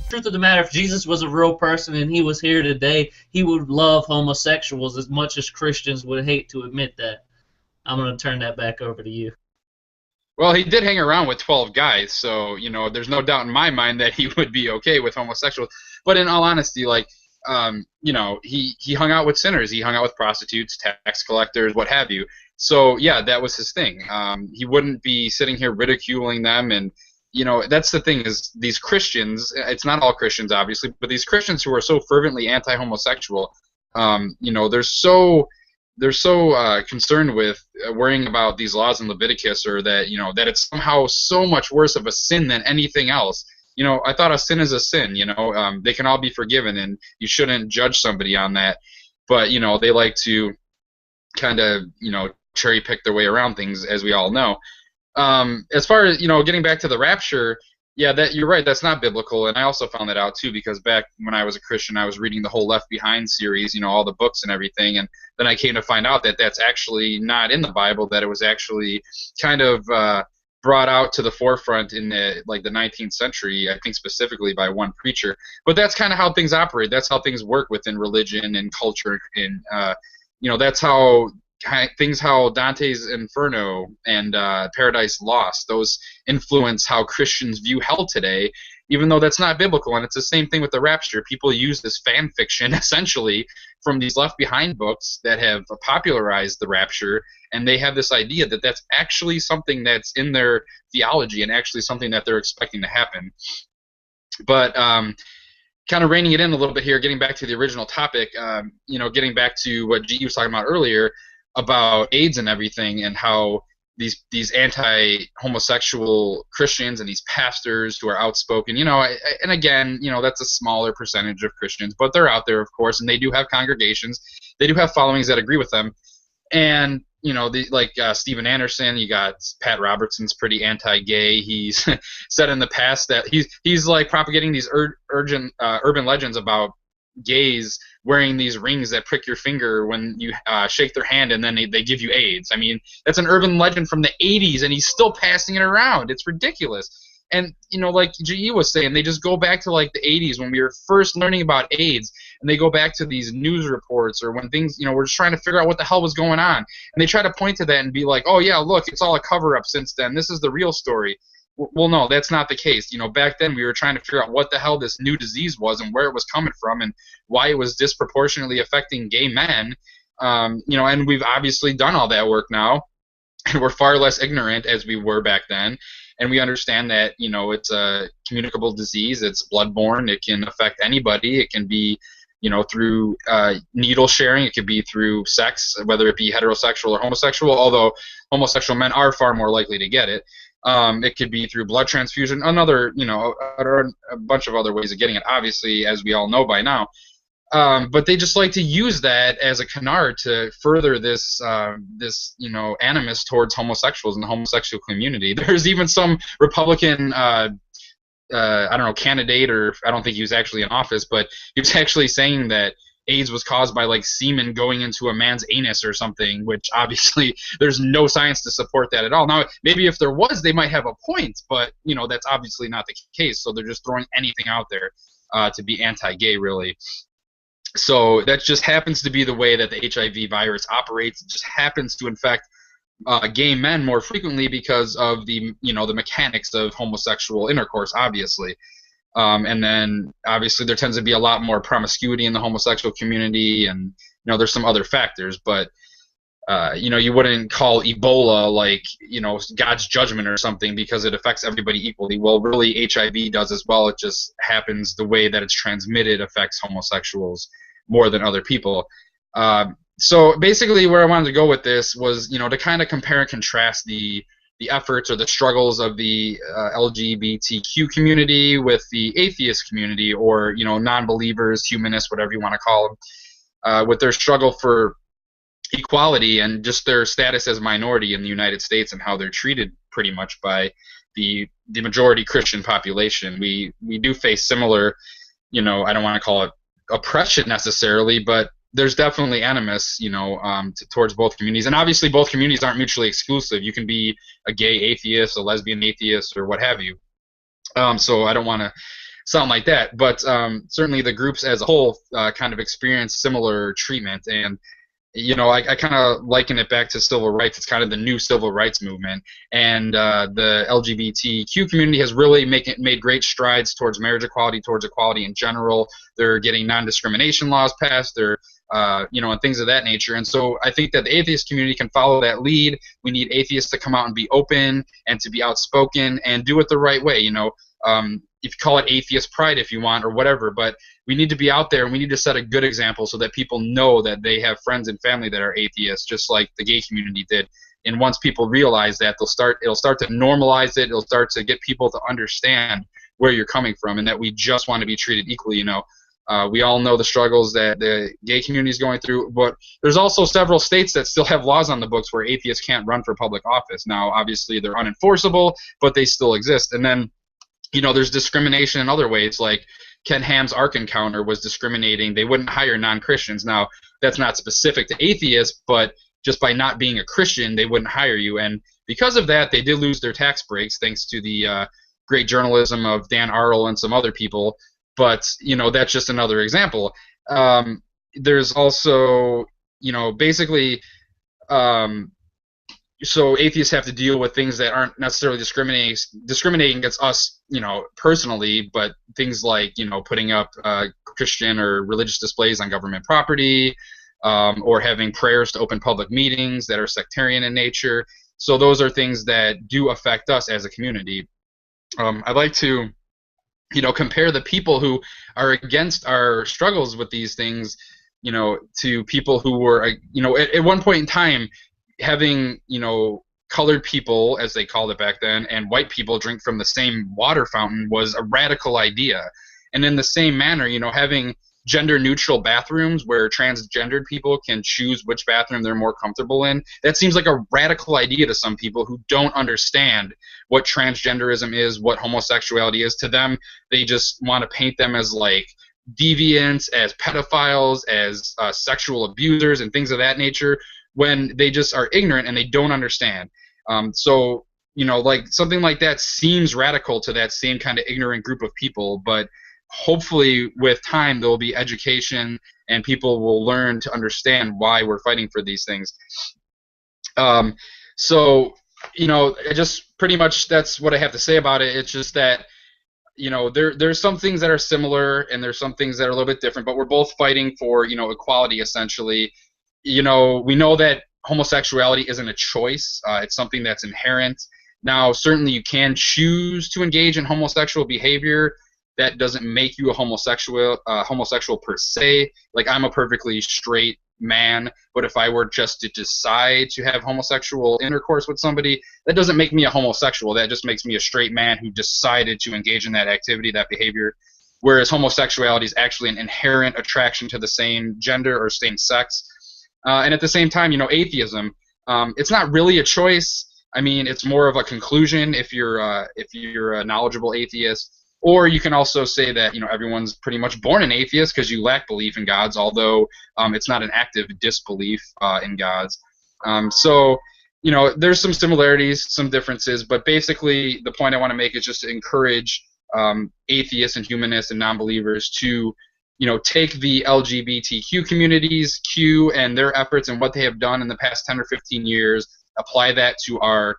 truth of the matter, if Jesus was a real person and he was here today, he would love homosexuals as much as Christians would hate to admit that. I'm going to turn that back over to you. Well, he did hang around with 12 guys, so, you know, there's no doubt in my mind that he would be okay with homosexuals. But in all honesty, like, you know, he hung out with sinners. He hung out with prostitutes, tax collectors, what have you. So, yeah, that was his thing. He wouldn't be sitting here ridiculing them. And, you know, that's the thing is these Christians, it's not all Christians, obviously, but these Christians who are so fervently anti-homosexual, you know, they're so concerned with worrying about these laws in Leviticus, or that, you know, that it's somehow so much worse of a sin than anything else. You know, I thought a sin is a sin. You know, they can all be forgiven, and you shouldn't judge somebody on that. But, you know, they like to kind of, you know, cherry pick their way around things, as we all know. As far as, you know, getting back to the rapture, yeah, that you're right. That's not biblical, and I also found that out too, because back when I was a Christian, I was reading the whole Left Behind series, you know, all the books and everything, and then I came to find out that that's actually not in the Bible. That it was actually kind of brought out to the forefront in the 19th century, I think specifically by one preacher. But that's kind of how things operate. That's how things work within religion and culture, and you know, that's how how Dante's Inferno and Paradise Lost, those influence how Christians view hell today, even though that's not biblical. And it's the same thing with the rapture. People use this fan fiction, essentially, from these Left Behind books that have popularized the rapture, and they have this idea that that's actually something that's in their theology and actually something that they're expecting to happen. But kind of reining it in a little bit here, getting back to the original topic, you know, getting back to what G was talking about earlier, about AIDS and everything, and how these anti-homosexual Christians and these pastors who are outspoken, you know, and again, you know, that's a smaller percentage of Christians, but they're out there, of course, and they do have congregations, they do have followings that agree with them, and you know, like Steven Anderson, you got Pat Robertson's pretty anti-gay. He's said in the past that he's like propagating these urban legends about gays wearing these rings that prick your finger when you shake their hand, and then they give you AIDS. I mean, that's an urban legend from the 80s, and he's still passing it around. It's ridiculous. And, you know, like G.E. was saying, they just go back to, like, the 80s when we were first learning about AIDS, and they go back to these news reports, or when things, you know, we're just trying to figure out what the hell was going on. And they try to point to that and be like, oh, yeah, look, it's all a cover-up since then. This is the real story. Well, no, that's not the case. You know, back then we were trying to figure out what the hell this new disease was and where it was coming from and why it was disproportionately affecting gay men. You know, and we've obviously done all that work now, and we're far less ignorant as we were back then. And we understand that, you know, it's a communicable disease. It's bloodborne. It can affect anybody. It can be, you know, through needle sharing. It could be through sex, whether it be heterosexual or homosexual, although homosexual men are far more likely to get it. It could be through blood transfusion, another, you know, a bunch of other ways of getting it, obviously, as we all know by now. But they just like to use that as a canard to further this, you know, animus towards homosexuals and the homosexual community. There's even some Republican, I don't know, candidate, or I don't think he was actually in office, but he was actually saying that AIDS was caused by, like, semen going into a man's anus or something, which obviously there's no science to support that at all. Now, maybe if there was, they might have a point, but, you know, that's obviously not the case, so they're just throwing anything out there to be anti-gay, really. So that just happens to be the way that the HIV virus operates. It just happens to infect gay men more frequently because of the, you know, the mechanics of homosexual intercourse, obviously. And then obviously there tends to be a lot more promiscuity in the homosexual community, and, you know, there's some other factors, but you know, you wouldn't call Ebola, like, you know, God's judgment or something because it affects everybody equally. Well, really HIV does as well. It just happens the way that it's transmitted affects homosexuals more than other people. So basically where I wanted to go with this was, you know, to kind of compare and contrast the efforts or the struggles of the LGBTQ community with the atheist community, or, you know, non-believers, humanists, whatever you want to call them, with their struggle for equality and just their status as a minority in the United States and how they're treated pretty much by the majority Christian population. We do face similar, you know, I don't want to call it oppression necessarily, but there's definitely animus, you know, towards both communities. And obviously both communities aren't mutually exclusive. You can be a gay atheist, a lesbian atheist, or what have you. So I don't want to something like that. But certainly the groups as a whole kind of experience similar treatment. And I kind of liken it back to civil rights. It's kind of the new civil rights movement, and the LGBTQ community has really made great strides towards marriage equality, towards equality in general. They're getting non-discrimination laws passed. They're and things of that nature. And so I think that the atheist community can follow that lead. We need atheists to come out and be open and to be outspoken and do it the right way. If you call it atheist pride if you want or whatever, but we need to be out there and we need to set a good example so that people know that they have friends and family that are atheists, just like the gay community did. And once people realize that, it'll start to normalize it. It'll start to get people to understand where you're coming from and that we just want to be treated equally. We all know the struggles that the gay community is going through, but there's also several states that still have laws on the books where atheists can't run for public office. Now, obviously, they're unenforceable, but they still exist. And then there's discrimination in other ways, like Ken Ham's Ark Encounter was discriminating. They wouldn't hire non-Christians. Now, that's not specific to atheists, but just by not being a Christian, they wouldn't hire you. And because of that, they did lose their tax breaks, thanks to the great journalism of Dan Arl and some other people. But, that's just another example. There's also, basically, so atheists have to deal with things that aren't necessarily discriminating against us, personally, but things like, putting up Christian or religious displays on government property, or having prayers to open public meetings that are sectarian in nature. So those are things that do affect us as a community. I'd like to, compare the people who are against our struggles with these things, to people who were, at one point in time, having, colored people, as they called it back then, and white people drink from the same water fountain was a radical idea. And in the same manner, having gender-neutral bathrooms where transgendered people can choose which bathroom they're more comfortable in, that seems like a radical idea to some people who don't understand what transgenderism is, what homosexuality is. To them, they just want to paint them as like deviants, as pedophiles, as sexual abusers, and things of that nature, when they just are ignorant and they don't understand. So something like that seems radical to that same kind of ignorant group of people, but hopefully with time there will be education and people will learn to understand why we're fighting for these things. Just pretty much that's what I have to say about it. It's just that there's some things that are similar and there's some things that are a little bit different, but we're both fighting for equality essentially. We know that homosexuality isn't a choice. It's something that's inherent. Now, certainly you can choose to engage in homosexual behavior. That doesn't make you a homosexual per se. Like, I'm a perfectly straight man, but if I were just to decide to have homosexual intercourse with somebody, that doesn't make me a homosexual. That just makes me a straight man who decided to engage in that activity, that behavior. Whereas homosexuality is actually an inherent attraction to the same gender or same sex. And at the same time, atheism, it's not really a choice. I mean, it's more of a conclusion if you're a knowledgeable atheist. Or you can also say that everyone's pretty much born an atheist because you lack belief in gods, although it's not an active disbelief in gods. There's some similarities, some differences, but basically the point I want to make is just to encourage atheists and humanists and non-believers to take the LGBTQ community's Q and their efforts and what they have done in the past 10 or 15 years, apply that to our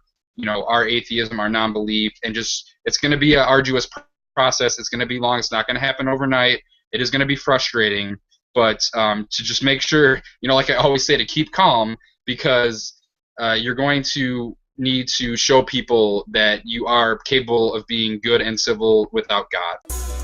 atheism, our non-belief, and it's going to be an arduous process. It's going to be long. It's not going to happen overnight. It is going to be frustrating, but to just make sure, like I always say, to keep calm, because you're going to need to show people that you are capable of being good and civil without God.